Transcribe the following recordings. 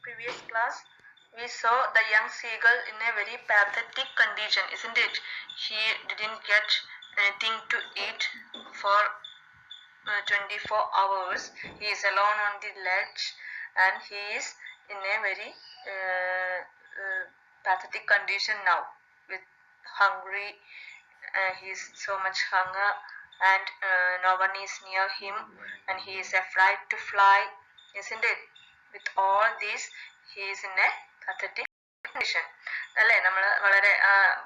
previous class, we saw the young seagull in a very pathetic condition, isn't it? He didn't get anything to eat for 24 hours. He is alone on the ledge and he is in a very pathetic condition now with hungry. He is so much hunger and no one is near him and he is afraid to fly, isn't it? With all this, he is in a pathetic condition. അല്ലേ, നമ്മൾ വളരെ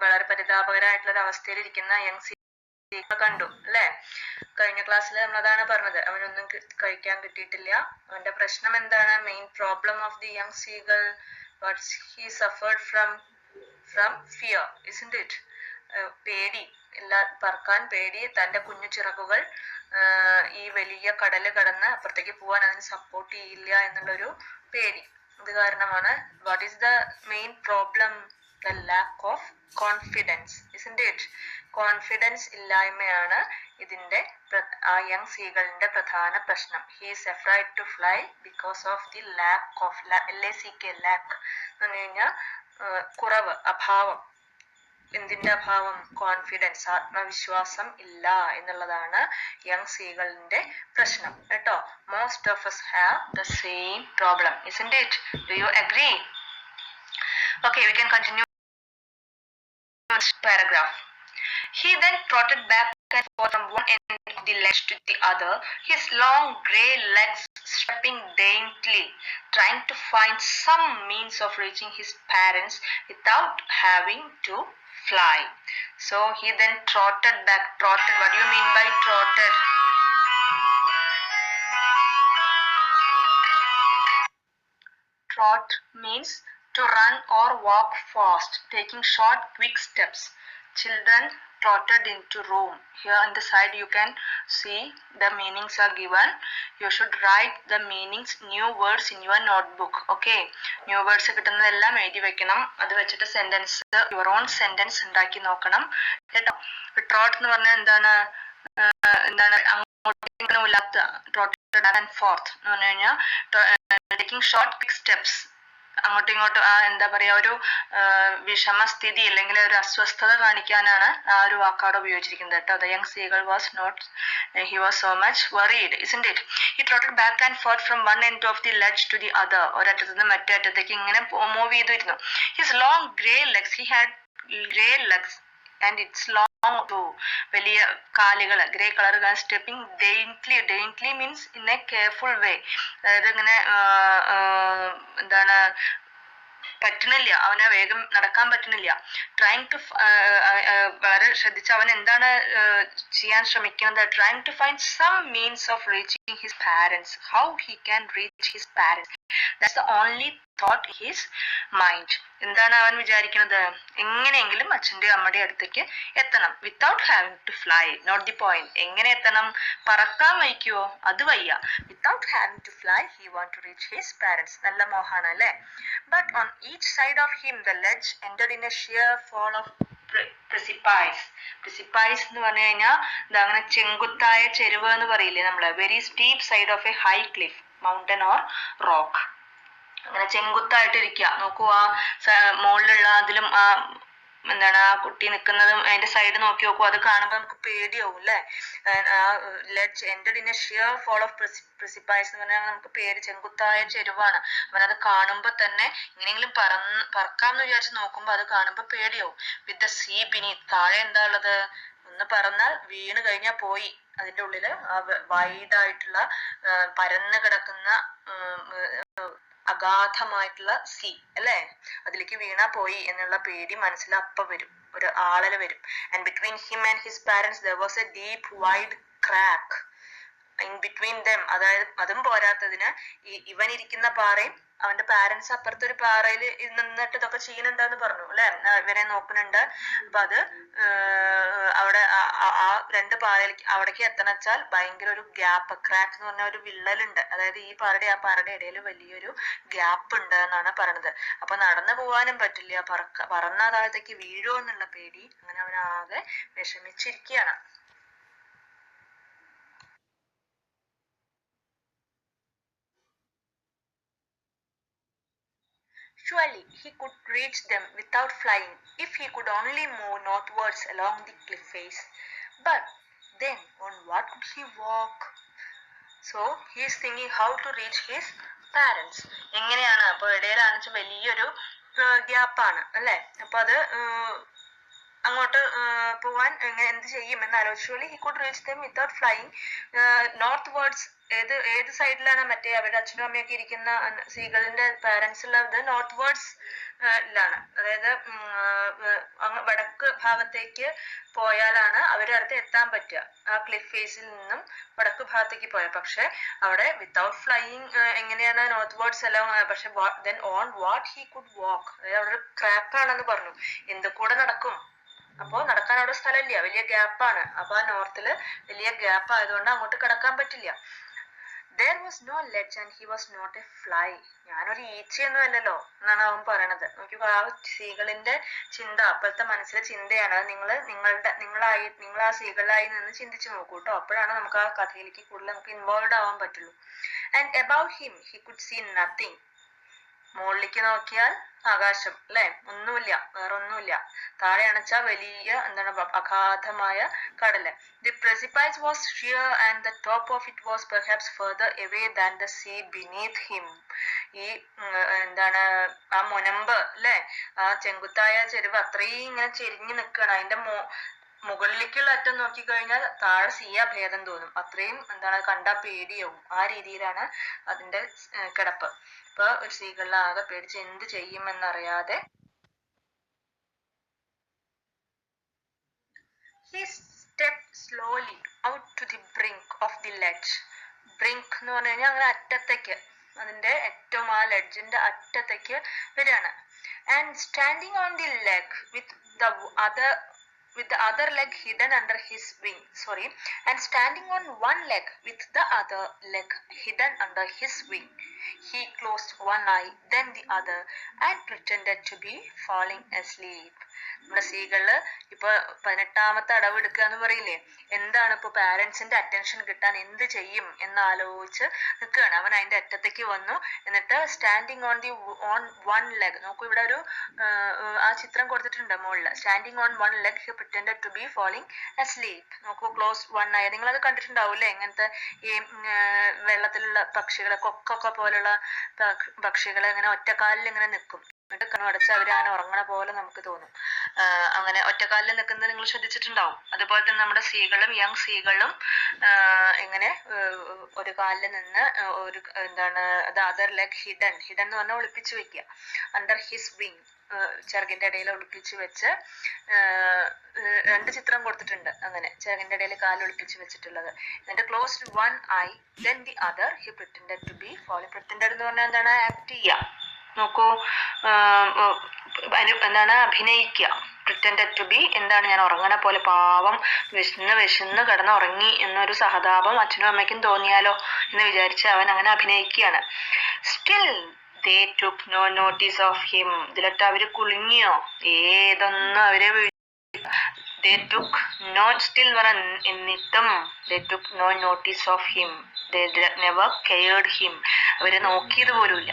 വളരെ പരിതാപകരമായിട്ടുള്ള അവസ്ഥയിൽ ഇരിക്കുന്ന young seagull കണ്ടു അല്ലേ? കഴിഞ്ഞ ക്ലാസ്സിൽ നമ്മൾ അതാണ് പറഞ്ഞത്. അവനൊന്നും കഴിക്കാൻ കിട്ടിയിട്ടില്ല. അവന്റെ പ്രശ്നം എന്താണ്? Main problem of the young seagull what he suffered from fear, isn't it? പേടി, പറക്കാൻ പേടി, തന്റെ കുഞ്ഞു ചിറകുകൾ ഈ വലിയ കടല് കടന്ന് അപ്പുറത്തേക്ക് പോവാൻ അതിന് സപ്പോർട്ട് ചെയ്യില്ല എന്നുള്ളൊരു പേടി. ഇത് കാരണമാണ്. What is the main problem? The lack of confidence, isn't it? Confidence ഇല്ലായ്മയാണ് ഇതിന്റെ ആ യങ് സീഗളിന്റെ പ്രധാന പ്രശ്നം. He is afraid to fly because of the lack of LACK lack എന്ന് പറഞ്ഞു കഴിഞ്ഞാൽ കുറവ്, അഭാവം. എന്തിന്റെ അഭാവം? കോൺഫിഡൻസ്, ആത്മവിശ്വാസം ഇല്ല എന്നുള്ളതാണ് യങ് സീഗളിന്റെ പ്രശ്നം കേട്ടോ. Most of us have the same problem, isn't it? Do you agree? Okay, we can continue this paragraph. He then trotted back and forth from one end of the ledge to the other, his long grey legs stepping daintily, trying to find some means of reaching his parents without having to fly. So he then trotted back. Trotted, what do you mean by trotted? Trot means to run or walk fast, taking short quick steps. Children trotted into room. Here on the side you can see the meanings are given. You should write the meanings, new words in your notebook. Okay, new words കിട്ടുന്നതെല്ലാം എഴുതി വെക്കണം. അത് വെച്ചിട്ട് sentence, your own sentence ഉണ്ടാക്കി നോക്കണം കേട്ടോ. Trot എന്ന് പറഞ്ഞാൽ എന്താണ്? അങ്ങോട്ട് ഉല്ലാത്ത, ട്രോട്ടഡ് ആൻഡ് ഫോർത്ത് എന്ന് പറഞ്ഞു കഴിഞ്ഞാൽ ടേക്കിംഗ് ഷോർട്ട് ക്വിക്ക് സ്റ്റെപ്സ്, അങ്ങോട്ടും ഇങ്ങോട്ടും എന്താ പറയാ, ഒരു വിഷമസ്ഥിതി അല്ലെങ്കിൽ ഒരു അസ്വസ്ഥത കാണിക്കാനാണ് ആ ഒരു വാക്കാട് ഉപയോഗിച്ചിരിക്കുന്നത് കേട്ടോ. The young seagull was not, he was so much worried, isn't it? He trotted back and forth from one end of the ledge to the other. ഒരറ്റത്ത് നിന്ന് മറ്റേ അറ്റത്തേക്ക് ഇങ്ങനെ മൂവ് ചെയ്തിരുന്നു. His long grey legs, he had grey legs and its long too, വലിയ കാലുകൾ, grey colour, stepping daintily. Daintily means in a careful way. അതായത് ഇങ്ങനെ എന്താണ്, പറ്റുന്നില്ല, അവന് വേഗം നടക്കാൻ പറ്റുന്നില്ല. ട്രൈങ് ടു, വളരെ ശ്രദ്ധിച്ച് അവൻ എന്താണ് ചെയ്യാൻ ശ്രമിക്കുന്നത്? Trying to find some means of reaching his parents. How he can reach his parents, that's the only thought his mind. എന്താണ് അവൻ വിചാരിക്കുന്നത്? എങ്ങനെയെങ്കിലും അച്ഛൻ്റെ അമ്മയുടെ അടുത്തേക്ക് എത്തണം. Without having to fly, not the point. എങ്ങനെ എത്തണം? പറക്കാൻ വയ്ക്കുവോ? അത് വയ്യ. Without having to fly he want to reach his parents. നല്ല മോഹാണ് അല്ലേ? But on each side of him the ledge entered in a sheer fall of precipice. Precipice എന്ന് പറഞ്ഞു കഴിഞ്ഞാൽ അങ്ങനെ ചെങ്കുത്തായ ചെരുവ് എന്ന് പറയില്ലേ നമ്മള്. Very steep side of A high cliff, mountain or rock. അങ്ങനെ ചെങ്കുത്തായിട്ടിരിക്കുക. നോക്കൂ, ആ മുകളിലുള്ള അതിലും ആ എന്താണ് ആ കുട്ടി നിൽക്കുന്നതും അതിന്റെ സൈഡ് നോക്കി നോക്കൂ. അത് കാണുമ്പോൾ നമുക്ക് പേടിയാവും അല്ലേ? ledge entered in a sheer fall of precipice എന്ന് പറഞ്ഞാൽ നമുക്ക് പേര്, ചെങ്കുത്തായ ചെരുവാണ്. അവനത് കാണുമ്പോൾ തന്നെ ഇങ്ങനെയെങ്കിലും പറക്കാമെന്ന് വിചാരിച്ച് നോക്കുമ്പോൾ അത് കാണുമ്പോൾ പേടിയാവും. വിത്ത് ദ സീ ബിനീത്ത്, താഴെ എന്താ ഉള്ളത്? ഒന്ന് പറന്നാൽ വീണ് കഴിഞ്ഞാൽ പോയി. അതിന്റെ ഉള്ളില് ആ വൈഡായിട്ടുള്ള പരന്ന് കിടക്കുന്ന അഗാധമായിട്ടുള്ള സീ അല്ലേ? അതിലേക്ക് വീണാ പോയി എന്നുള്ള പേടി മനസ്സിൽ അപ്പം വരും, ഒരു ആളല് വരും. And between him and his parents there was A deep wide crack in between them. അതായത് അതും പോരാത്തതിന് ഇവൻ ഇരിക്കുന്ന പാറയും അവന്റെ പാരൻസ് അപ്പുറത്തൊരു പാറയിൽ നിന്നിട്ട് ഇതൊക്കെ ചെയ്യുന്നുണ്ടെന്ന് പറഞ്ഞു അല്ലെ? ഇവരെ നോക്കുന്നുണ്ട്. അപ്പൊ അത് അവിടെ ആ രണ്ട് പാറയിലേക്ക് അവിടേക്ക് എത്തണച്ചാൽ ഭയങ്കര ഒരു ഗ്യാപ്പ്, ക്രാക്ക് എന്ന് പറഞ്ഞ ഒരു വിള്ളലുണ്ട്. അതായത് ഈ പാറയുടെ ആ പാറയുടെ ഇടയിൽ വലിയൊരു ഗ്യാപ്പ് ഉണ്ട് എന്നാണ് പറയണത്. അപ്പൊ നടന്നു പോവാനും പറ്റില്ല, പറന്ന താഴത്തേക്ക് വീഴോ എന്നുള്ള പേടി. അങ്ങനെ അവനാകെ വിഷമിച്ചിരിക്കുകയാണ്. Surely he could reach them without flying if he could only move northwards along the cliff face. But then on what could he walk? So he is thinking how to reach his parents. എങ്ങനെയാണ് അപ്പോൾ ഇടയിലാണെന്ന് വെച്ചാൽ വലിയൊരു ഗ്യാപ്പാണ് അല്ലേ? അപ്പൊ അത് അങ്ങോട്ട് പോവാൻ എന്ത് ചെയ്യും എന്ന് ആലോചിച്ചു. He could reach dum without flying north words. ഏത് സൈഡിലാണ് മറ്റേ അവരുടെ അച്ഛനും അമ്മയൊക്കെ ഇരിക്കുന്ന സീകളിന്റെ പാരന്റ്സ് ഉള്ളത്? നോർത്ത് വേർഡ്സ് ലാണ്. അതായത് വടക്ക് ഭാഗത്തേക്ക് പോയാലാണ് അവരുടെ അടുത്ത് എത്താൻ പറ്റുക. ആ ക്ലിഫ് ഫേസിൽ നിന്നും വടക്ക് ഭാഗത്തേക്ക് പോയാൽ. പക്ഷെ അവിടെ വിത്തൗട്ട് ഫ്ലൈയിങ് എങ്ങനെയാണ് നോർത്ത് വേർഡ്സ് എല്ലാം. പക്ഷെ then on what he could walk. അതായത് അവിടെ ഒരു ക്രാക്ക് ആണെന്ന് പറഞ്ഞു. എന്ത് കൂടെ നടക്കും? അപ്പോ നടക്കാൻ അവിടെ സ്ഥലമില്ല, വലിയ ഗ്യാപ്പാണ്. അപ്പൊ ആ നോർത്തില് വലിയ ഗ്യാപ്പ് ആയതുകൊണ്ട് അങ്ങോട്ട് കടക്കാൻ പറ്റില്ല. There was no ledge and he was not a fly. ഞാനൊരു ഈച്ചയൊന്നും അല്ലല്ലോ എന്നാണ് അവൻ പറയണത്. നോക്കിക്കോ, ആ സീകളിന്റെ ചിന്ത, അപ്പോഴത്തെ മനസ്സിലെ ചിന്തയാണ്. അത് നിങ്ങൾ ആ സീകളായി നിന്ന് ചിന്തിച്ചു നോക്കൂ കേട്ടോ. അപ്പോഴാണ് നമുക്ക് ആ കഥയിലേക്ക് കൂടുതൽ നമുക്ക് ഇൻവോൾവ് ആവാൻ പറ്റുള്ളൂ. And above him he could see nothing. മുകളിലേക്ക് നോക്കിയാൽ ആകാശം അല്ലെ, ഒന്നുമില്ല, വേറൊന്നുമില്ല. താഴെ അണച്ചാൽ വലിയ എന്താണ് അഗാധമായ കടല്. The precipice was sheer and the top of it was perhaps further away than the sea beneath him. ഈ എന്താണ് ആ മുനമ്പ് അല്ലെ, ആ ചെങ്കുത്തായ ചെരുവ് അത്രയും ഇങ്ങനെ ചെരിഞ്ഞു നിൽക്കുകയാണ്. അതിന്റെ മുകളിലേക്കുള്ള അറ്റം നോക്കിക്കഴിഞ്ഞാൽ താഴെ സീയാ ഭേദം തോന്നും. അത്രയും എന്താണ് കണ്ടാ പേടിയാവും. ആ രീതിയിലാണ് അതിന്റെ കിടപ്പ്. ഇപ്പൊ ഒരു സീകളിലാകെ പേടിച്ച് എന്ത് ചെയ്യുമെന്നറിയാതെ he stepped slowly out to the brink of the ledge. Brink എന്ന് പറഞ്ഞു കഴിഞ്ഞാൽ അങ്ങനെ അറ്റത്തേക്ക്, അതിന്റെ ഏറ്റവും ആ ലെഡ്ജിന്റെ അറ്റത്തേക്ക് വരികയാണ്. And standing on the leg with the other leg hidden under his wing, and standing on one leg with the other leg hidden under his wing, he closed one eye, then the other, and pretended to be falling asleep. നമ്മുടെ സീകളില് ഇപ്പൊ 18ാമത്തെ അടവ് എടുക്കുക എന്ന് പറയില്ലേ, എന്താണ് ഇപ്പൊ പാരന്റ്സിന്റെ attention കിട്ടാൻ എന്ത് ചെയ്യും എന്നാലോചിച്ച് നിൽക്കുകയാണ്. അവൻ അതിന്റെ അറ്റത്തേക്ക് വന്നു. എന്നിട്ട് സ്റ്റാൻഡിങ് ഓൺ വൺ ലെഗ്, നോക്കൂ ഇവിടെ ഒരു ആ ചിത്രം കൊടുത്തിട്ടുണ്ട് മുകളിൽ. Standing on one leg he pretended to be falling asleep. നോക്കൂ, ക്ലോസ് വൺ ഐ. നിങ്ങളത് കണ്ടിട്ടുണ്ടാവൂല്ലേ, ഇങ്ങനത്തെ ഈ വെള്ളത്തിലുള്ള പക്ഷികളെ, കൊക്കൊക്കെ പോലുള്ള പക്ഷികളെ ഇങ്ങനെ ഒറ്റക്കാലിൽ ഇങ്ങനെ നിൽക്കും. എന്നിട്ട് കണ്ണടച്ച് അവരങ്ങനെ ഉറങ്ങണ പോലെ നമുക്ക് തോന്നും. അങ്ങനെ ഒറ്റക്കാലിൽ നിൽക്കുന്നത് നിങ്ങൾ ശ്രദ്ധിച്ചിട്ടുണ്ടാവും. അതുപോലെ തന്നെ നമ്മുടെ സീകളും യങ് സീകളും ഇങ്ങനെ ഒരു കാലിൽ നിന്ന് ഒരു എന്താണ് അതർ ലെഗ് ഹിഡൻ എന്ന് പറഞ്ഞാൽ ഒളിപ്പിച്ചു വെക്കുക. അണ്ടർ ഹിസ് വിങ്, ചിറകിന്റെ ഇടയിൽ ഒളിപ്പിച്ച് വെച്ച് രണ്ട് ചിത്രം കൊടുത്തിട്ടുണ്ട്. അങ്ങനെ ചിറകിന്റെ ഇടയിൽ കാല് ഒളിപ്പിച്ച് വെച്ചിട്ടുള്ളത്. എന്നിട്ട് closed one eye then the other he pretended to be falling. Pretended എന്ന് പറഞ്ഞാൽ എന്താണ്? ആക്ട് ചെയ്യുക. നോക്കൂ, എന്താണ്? അഭിനയിക്കുക. പ്രിറ്റൻഡഡ് ടു ബി എന്താണ്? ഞാൻ ഉറങ്ങണ പോലെ, പാവം വിശന്ന് കിടന്നുറങ്ങി എന്നൊരു സഹതാപം അച്ഛനും അമ്മയ്ക്കും തോന്നിയാലോ എന്ന് വിചാരിച്ച് അവൻ അങ്ങനെ അഭിനയിക്കുകയാണ്. Still they took no notice of him. ഇതിലിട്ട് അവര് കുലുങ്ങിയോ? ഏതൊന്നും അവരെ they took no, still എന്നിട്ടും they took no notice of him. They never cared him. അവരെ നോക്കിയത് പോലുമില്ല.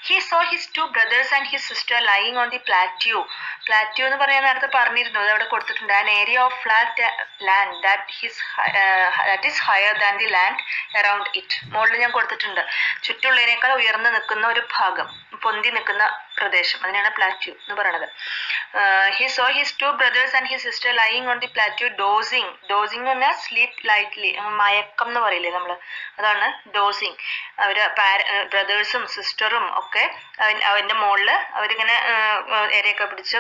He saw his two brothers and his sister lying on the plateau. Plateau എന്ന് പറയാൻ നേരത്തെ പറഞ്ഞിരുന്നു, അത് അവിടെ കൊടുത്തിട്ടുണ്ട്. an area of flat land that is higher than the land around it. മുകളിൽ ഞാൻ കൊടുത്തിട്ടുണ്ട്. ചുറ്റുള്ളതിനേക്കാൾ ഉയർന്നു നിൽക്കുന്ന ഒരു ഭാഗം, പൊന്തി നിൽക്കുന്ന പ്രദേശം, അതിനാണ് പ്ലാറ്റ്യൂ എന്ന് പറയുന്നത്. He saw his two brothers and his sister lying on the plateau dozing. Dozing എന്ന് പറഞ്ഞാൽ സ്ലീപ്പ് ലൈറ്റ്ലി, മയക്കം എന്ന് പറയില്ലേ നമ്മള്, അതാണ് ഡോസിങ്. അവര് ബ്രദേഴ്സും സിസ്റ്ററും ഒക്കെ അവന്റെ മുകളില് അവരിങ്ങനെ ഇരയൊക്കെ പിടിച്ച്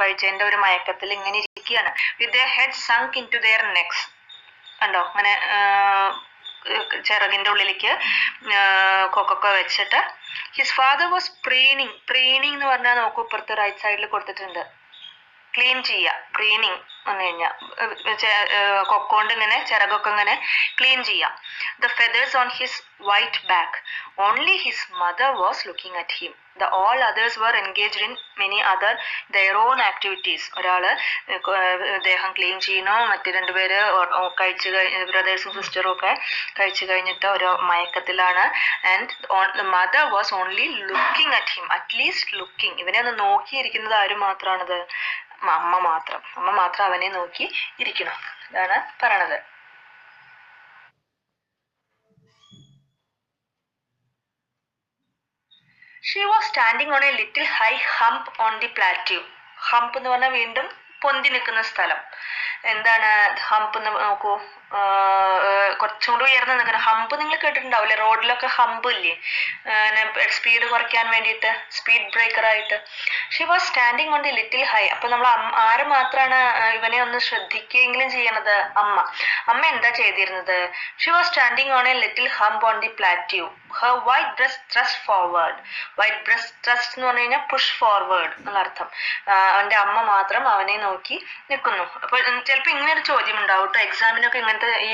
കഴിച്ചതിന്റെ ഒരു മയക്കത്തിൽ ഇങ്ങനെ ഇരിക്കുകയാണ്. with their heads sunk into their necks. കണ്ടോ, അങ്ങനെ ചിറകിന്റെ ഉള്ളിലേക്ക് കൊക്കൊക്കെ വെച്ചിട്ട്. ഹിസ് ഫാദർ വാസ് പ്രീനിങ് എന്ന് പറഞ്ഞാൽ നോക്കൂ, ഇപ്പുറത്ത് റൈറ്റ് സൈഡിൽ കൊടുത്തിട്ടുണ്ട്. ക്ലീൻ ചെയ്യുക, പ്രീനിങ് വന്നു കഴിഞ്ഞാൽ കൊക്കോണ്ട് ഇങ്ങനെ ചിറകൊക്കെ ഇങ്ങനെ ക്ലീൻ ചെയ്യാം. The feathers on his white back. Only his mother was looking at him. The all others were engaged in many other their own activities. ഒരാള് ദേഹം ക്ലീൻ ചെയ്യണോ, മറ്റു രണ്ടുപേര് കഴിച്ചു ബ്രദേഴ്സും സിസ്റ്ററും ഒക്കെ കഴിച്ചു കഴിഞ്ഞിട്ട് ഒരു മയക്കത്തിലാണ്. And the mother was only looking at him, at least looking. ഇവനെ ഒന്ന് നോക്കിയിരിക്കുന്നത് ആര് മാത്രമാണത്? അമ്മ മാത്രം അവനെ നോക്കി ഇരിക്കണം. ഇതാണ് പറയണത്. She was standing on a little high hump on the plateau. Hump എന്ന് പറഞ്ഞാൽ വീണ്ടും പൊന്തി നിൽക്കുന്ന സ്ഥലം. എന്താണ് ഹംപ് എന്ന് നോക്കൂ, കുറച്ചും കൂടി ഉയർന്ന് നിൽക്കണം. ഹംപ് നിങ്ങൾ കേട്ടിട്ടുണ്ടാവില്ലേ, റോഡിലൊക്കെ ഹംപ് ഇല്ലേ, സ്പീഡ് കുറയ്ക്കാൻ വേണ്ടിയിട്ട്, സ്പീഡ് ബ്രേക്കർ ആയിട്ട്. She was standing on the little high. അപ്പൊ നമ്മൾ ആര് മാത്രമാണ് ഇവനെ ഒന്ന് ശ്രദ്ധിക്കുകയെങ്കിലും ചെയ്യണത്? അമ്മ എന്താ ചെയ്തിരുന്നത്? She was standing on A little hump on the plateau. Her white dress thrust forward. White dress thrust എന്ന് പറഞ്ഞു കഴിഞ്ഞാൽ പുഷ് ഫോർവേഡ് എന്നുള്ള അർത്ഥം. അവന്റെ അമ്മ മാത്രം അവനെ നോക്കി നിൽക്കുന്നു. അപ്പൊ ചിലപ്പോ ഇങ്ങനെ ഒരു ചോദ്യം ഉണ്ടാവും കേട്ടോ, എക്സാമിനൊക്കെ ഇങ്ങനത്തെ ഈ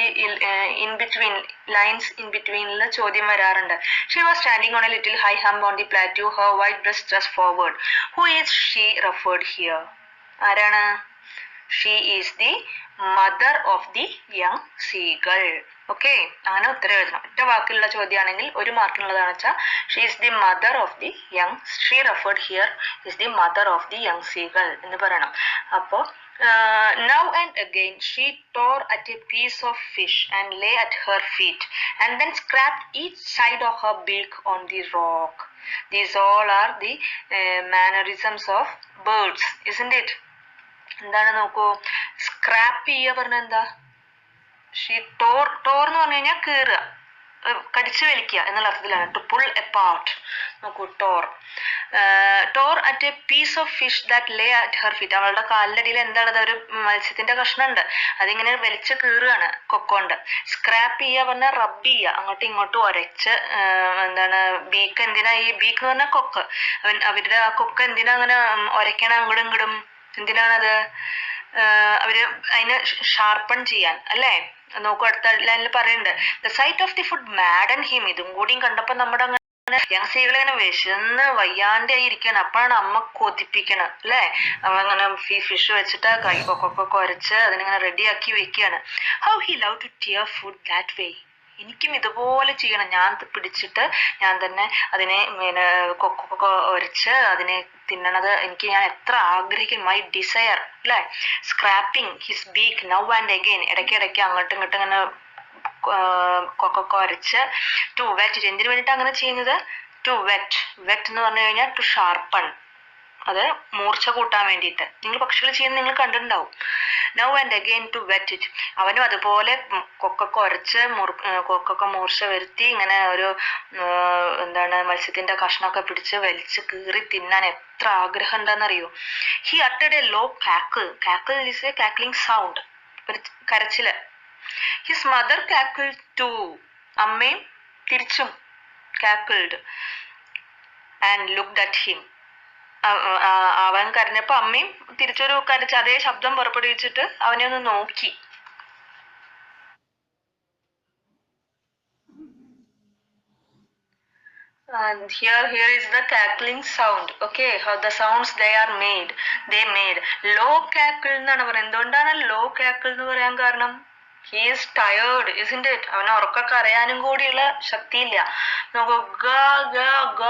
ഇൻ ബിറ്റ്വീൻ ലൈൻസ് ഇൻ ബിറ്റ്വീനിൽ ചോദ്യം വരാറുണ്ട്. She was standing on a little high hump on the plateau. Her white dress thrust forward. Who is she referred here? ആരാണ്? She is the mother of the young seagull. Okay, അങ്ങനെ ഉത്തരം എഴുതണം. ഒറ്റ വാക്കിലുള്ള ചോദ്യമാണെങ്കിൽ 1 മാർക്കിനുള്ളതാണ് വെച്ചാൽ she is the mother of the young, she referred here is the mother of the young seagull എന്ന് പറയണം. അപ്പോൾ now and again she tore at a piece of fish and lay at her feet and then scraped each side of her beak on the rock. These all are the mannerisms of birds, isn't it? എന്താണ് നോക്കൂ, scrap ചെയ്യുക പറഞ്ഞ എന്താ? She Tor എന്ന് പറഞ്ഞു കഴിഞ്ഞാൽ കീറുക, കടിച്ചു വലിക്കുക എന്നുള്ള അർത്ഥത്തിലാണ്. To pull apart. നോക്കൂ, tore at a piece of fish that lay at her feet. അവളുടെ കാലിലടിയിൽ എന്താണത്? ഒരു മത്സ്യത്തിന്റെ കഷ്ണമുണ്ട്, അതിങ്ങനെ വലിച്ച് കീറുകയാണ് കൊക്കൊണ്ട്. സ്ക്രാപ്പ് ചെയ്യുക പറഞ്ഞാൽ റബ്ബ് ചെയ്യുക, അങ്ങോട്ടും ഇങ്ങോട്ടും ഉരച്ച്. എന്താണ് ബീക്ക്? എന്തിനാ ഈ ബീക്ക് എന്ന് പറഞ്ഞാൽ കൊക്ക്. അവരുടെ ആ കൊക്ക് എന്തിനാ അങ്ങനെ ഉരയ്ക്കണം അങ്ങോട്ടും ഇങ്ങോട്ടും? എന്തിനാണത്? അവര് അതിനെ ഷാർപ്പൺ ചെയ്യാൻ അല്ലേ? നോക്കൂ, അടുത്ത ലൈനിൽ പറയുന്നുണ്ട്, the sight of the food madden him. ഇതും കൂടിയും കണ്ടപ്പോ നമ്മുടെ അങ്ങനെ യങ് സീകളെ ഇങ്ങനെ വിശന്ന് വയ്യാണ്ടായി ഇരിക്കുകയാണ്. അപ്പോഴാണ് അമ്മ കൊതിപ്പിക്കണം അല്ലേ? അവ അങ്ങനെ ഫിഷ് വെച്ചിട്ട് കൈക്കൊക്കെ കുരച്ച് അതിനിങ്ങനെ റെഡിയാക്കി വെക്കുകയാണ്. How he love to tear food that way. എനിക്കും ഇതുപോലെ ചെയ്യണം. ഞാൻ പിടിച്ചിട്ട് ഞാൻ തന്നെ അതിനെ കൊക്കൊക്കെ ഒരച്ച് അതിനെ തിന്നണത് ഞാൻ എത്ര ആഗ്രഹിക്കും. മൈ ഡിസയർ അല്ലേ? Scrapping his beak now and again. ഇടയ്ക്കിടയ്ക്ക് അങ്ങോട്ടും ഇങ്ങോട്ടും ഇങ്ങനെ കൊക്കൊക്കെ ഒരച്ച്. To wet. എന്തിനു വേണ്ടിയിട്ട് അങ്ങനെ ചെയ്യുന്നത്? To wet. വെറ്റ് എന്ന് പറഞ്ഞു കഴിഞ്ഞാൽ ടു ഷാർപ്പൺ, അത് മൂർച്ച കൂട്ടാൻ വേണ്ടിയിട്ട്. നിങ്ങൾ പക്ഷികൾ ചെയ്യുന്നത് നിങ്ങൾ കണ്ടിട്ടുണ്ടാവും. Now and again to wet it. അവനും അതുപോലെ കൊക്കൊക്കെ ഉരച്ച് കൊക്കൊക്കെ മൂർച്ച വരുത്തി ഇങ്ങനെ ഒരു എന്താണ് മത്സ്യത്തിന്റെ കഷ്ണമൊക്കെ പിടിച്ച് വലിച്ച് കീറി തിന്നാൻ എത്ര ആഗ്രഹം ഉണ്ടെന്നറിയോ? ഹി അട്ടഡ് a low cackle. Cackle is a cackling sound, ഒരു കരച്ചില്. His mother cackle too. അമ്മയും തിരിച്ചും cackled. And looked at him. അവൻ കരഞ്ഞപ്പോ അമ്മയും തിരിച്ചൊരു കരച്ച് അതേ ശബ്ദം പുറപ്പെടുവിച്ചിട്ട് അവനെ ഒന്ന് നോക്കി. Here is the cackling sound. Okay, how the sounds they made. Low cackle എന്നാണ് പറയുന്നത്. എന്തുകൊണ്ടാണ് low cackle എന്ന് പറയാൻ കാരണം? He is tired, isn't it? അവന് ഉറക്കൊക്കെ അറിയാനും കൂടിയുള്ള ശക്തിയില്ല. നോക്കൂ, ഗ ഗ ഗ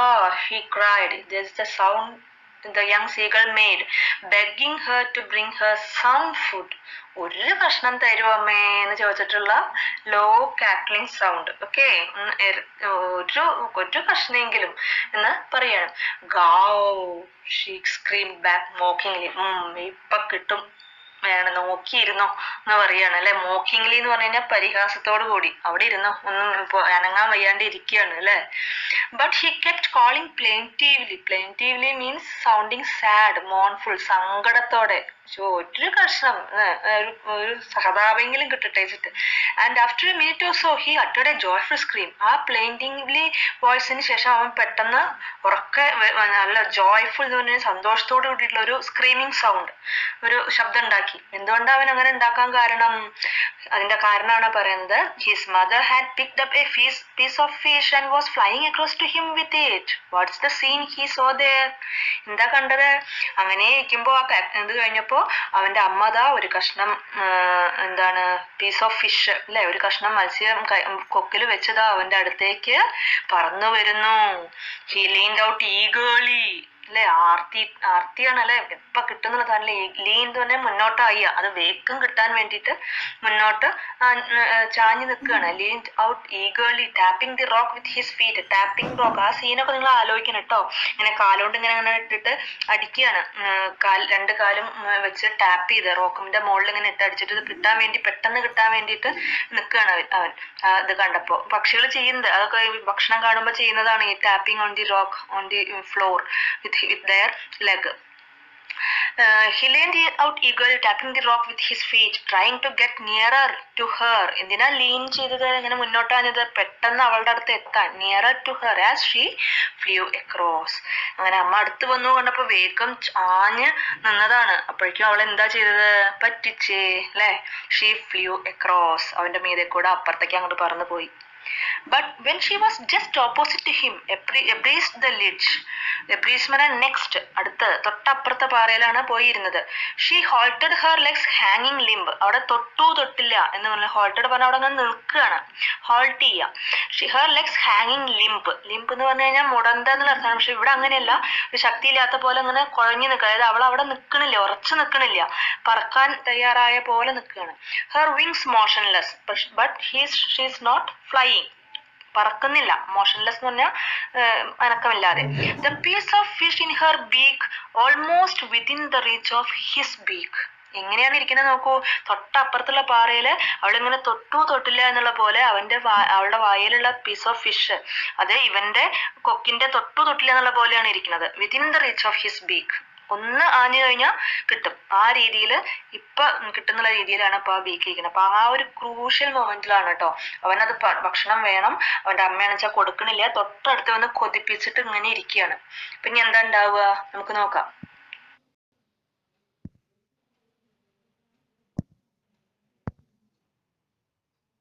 he cried. This is the sound the young seagull made, begging her to bring her some food. ഒരു കഷ്ണം തരുമോ അമ്മേ എന്ന് ചോദിച്ചിട്ടുള്ള ലോ കാക്ലിംഗ് സൗണ്ട്. ഓക്കെ, ഒരു കഷ്ണെങ്കിലും എന്ന് പറയണം. ഗാവ് ഷീ സ്ക്രീം ബാക്ക് മോക്കിംഗ്ലി. ഇപ്പൊ കിട്ടും, വേണം നോക്കിയിരുന്നോ എന്ന് പറയാണ് അല്ലെ. മോക്കിംഗ്ലി എന്ന് പറഞ്ഞു കഴിഞ്ഞാൽ പരിഹാസത്തോടു കൂടി. അവിടെ ഇരുന്നോ, ഒന്നും അനങ്ങാൻ വയ്യാണ്ട് ഇരിക്കുകയാണ് അല്ലെ. But he kept calling plaintively. Plaintively means sounding sad, mournful, സങ്കടത്തോടെ ഒരു കഷ്ണം ഒരു സഹതാപെങ്കിലും കിട്ടട്ടെ വെച്ചിട്ട്. And after a minute or so he uttered a joyful scream. ആ പ്ലെയിൻറ്റിംഗ്ലി വോയിസിന് ശേഷം അവൻ പെട്ടെന്ന് ഉറക്കെ നല്ല ജോയ്ഫുൾ എന്ന് പറഞ്ഞാൽ സന്തോഷത്തോട് കൂടിയിട്ടുള്ള ഒരു സ്ക്രീമിങ് സൗണ്ട്, ഒരു ശബ്ദം ഉണ്ടാക്കി. എന്തുകൊണ്ടാണ് അവൻ അങ്ങനെ ഉണ്ടാക്കാൻ കാരണം? അതിന്റെ കാരണമാണ് പറയുന്നത്. His mother had picked up a piece of fish and was flying across to him with it. What's the scene he saw there? എന്താ കണ്ടത്? അങ്ങനെ ഇരിക്കുമ്പോ ഇത് കഴിഞ്ഞപ്പോ അവന്റെ അമ്മ ദാ ഒരു കഷ്ണം എന്താണ് പീസ് ഓഫ് ഫിഷ് അല്ലെ, ഒരു കഷ്ണം മത്സ്യം കൊക്കിൽ വെച്ചതാ അവന്റെ അടുത്തേക്ക് പറന്നു വരുന്നു. ഹി ലീൻഡ് ഔട്ട് ഈഗേർലി അല്ലെ, ആർത്തിയാണ് അല്ലെ, എപ്പ കിട്ടുന്നുള്ളതാണല്ലേ. ലീൻ എന്ന് പറഞ്ഞാൽ മുന്നോട്ടായി, അത് വേഗം കിട്ടാൻ വേണ്ടിയിട്ട് മുന്നോട്ട് ചാഞ്ഞു നിൽക്കുകയാണ്. Lean out eagerly tapping the rock with his feet. Tapping rock, ആ സീനൊക്കെ നിങ്ങൾ ആലോചിക്കണം കേട്ടോ. ഇങ്ങനെ കാലുകൊണ്ട് ഇങ്ങനെ ഇട്ടിട്ട് അടിക്കുകയാണ്, രണ്ട് കാലും വെച്ച് ടാപ്പ് ചെയ്ത് റോക്കിന്റെ മുകളിൽ ഇങ്ങനെ ഇട്ടടിച്ചിട്ട് ഇത് കിട്ടാൻ വേണ്ടി, പെട്ടെന്ന് കിട്ടാൻ വേണ്ടിയിട്ട് നിൽക്കുകയാണ് അവൻ. ഇത് കണ്ടപ്പോ പക്ഷികൾ ചെയ്യുന്നത് അതൊക്കെ ഭക്ഷണം കാണുമ്പോൾ ചെയ്യുന്നതാണ് ഈ tapping on the rock, on the floor with their leg. He leaned out eagerly, tapping the rock with his feet, trying to get nearer to her. എന്തിനാ ലീൻ ചെയ്തത്, ഇങ്ങനെ മുന്നോട്ടാഞ്ഞത്? പെട്ടെന്ന് അവളുടെ അടുത്ത് എത്താൻ. nearer to her as she flew across. അങ്ങനെ അമ്മ അടുത്ത് വന്നു കണ്ടപ്പോ വേഗം ആഞ്ഞ് നിന്നതാണ്. അപ്പോഴേക്കും അവൾ എന്താ ചെയ്തത്? പറ്റിച്ചേ അല്ലെ. she flew across, അവന്റെ മീതെ കൂടെ അപ്പുറത്തേക്ക് അങ്ങോട്ട് പറന്നു പോയി. But when she was just opposite to him, abreast the ledge, abreast means next, അടുത്ത് തൊട്ടപ്പുറത്തെ പാറയിലാണ് പോയിരുന്നത്. She halted her legs hanging limb. അവിടെ തൊട്ടില്ല എന്ന് പറഞ്ഞാൽ halted പറഞ്ഞാൽ അവിടെ അങ്ങനെ നിൽക്കുകയാണ്, halt ചെയ്യുക. her legs hanging limb. limb എന്ന് പറഞ്ഞു കഴിഞ്ഞാൽ മുടന്ത എന്നുള്ള അർത്ഥമാണ്. പക്ഷെ ഇവിടെ അങ്ങനെയല്ല, ഒരു ശക്തിയില്ലാത്ത പോലെ അങ്ങനെ കുഴഞ്ഞു നിൽക്കുക. അതായത് അവൾ അവിടെ നിൽക്കണില്ല, ഉറച്ചു നിൽക്കണില്ല, പറക്കാൻ തയ്യാറായ പോലെ നിൽക്കുകയാണ്. her wings motionless, but she is not flying. പറക്കുന്നില്ല, മോഷൻലെസ് എന്ന് പറഞ്ഞാൽ അനക്കമില്ലാതെ. the piece of fish in her beak almost within the reach of his beak. എങ്ങനെയാണ് ഇരിക്കുന്നത് നോക്കൂ. തൊട്ടപ്പുറത്തുള്ള പാറയില് അവളിങ്ങനെ തൊട്ടില്ല എന്നുള്ള പോലെ അവളുടെ വായിലുള്ള പീസ് ഓഫ് ഫിഷ് അത് ഇവന്റെ കൊക്കിന്റെ തൊട്ടില്ല എന്നുള്ള പോലെയാണ് ഇരിക്കുന്നത്. Within the reach of his beak. ഒന്ന് ആഞ്ഞു കഴിഞ്ഞാൽ കിട്ടും, ആ രീതിയിൽ ഇപ്പൊ കിട്ടുന്നുള്ള രീതിയിലാണ് ഇപ്പൊ ആ ബീക്ക് ഇരിക്കുന്നത്. അപ്പൊ ആ ഒരു ക്രൂഷ്യൽ മൊമെന്റിലാണ് കേട്ടോ അവനത് ഭക്ഷണം വേണം, അവന്റെ അമ്മയാണെന്ന് വെച്ചാൽ കൊടുക്കണില്ല, തൊട്ടടുത്ത് വന്ന് കൊതിപ്പിച്ചിട്ട് ഇങ്ങനെ ഇരിക്കുകയാണ്. പിന്നെ എന്താ ഉണ്ടാവുക നമുക്ക് നോക്കാം.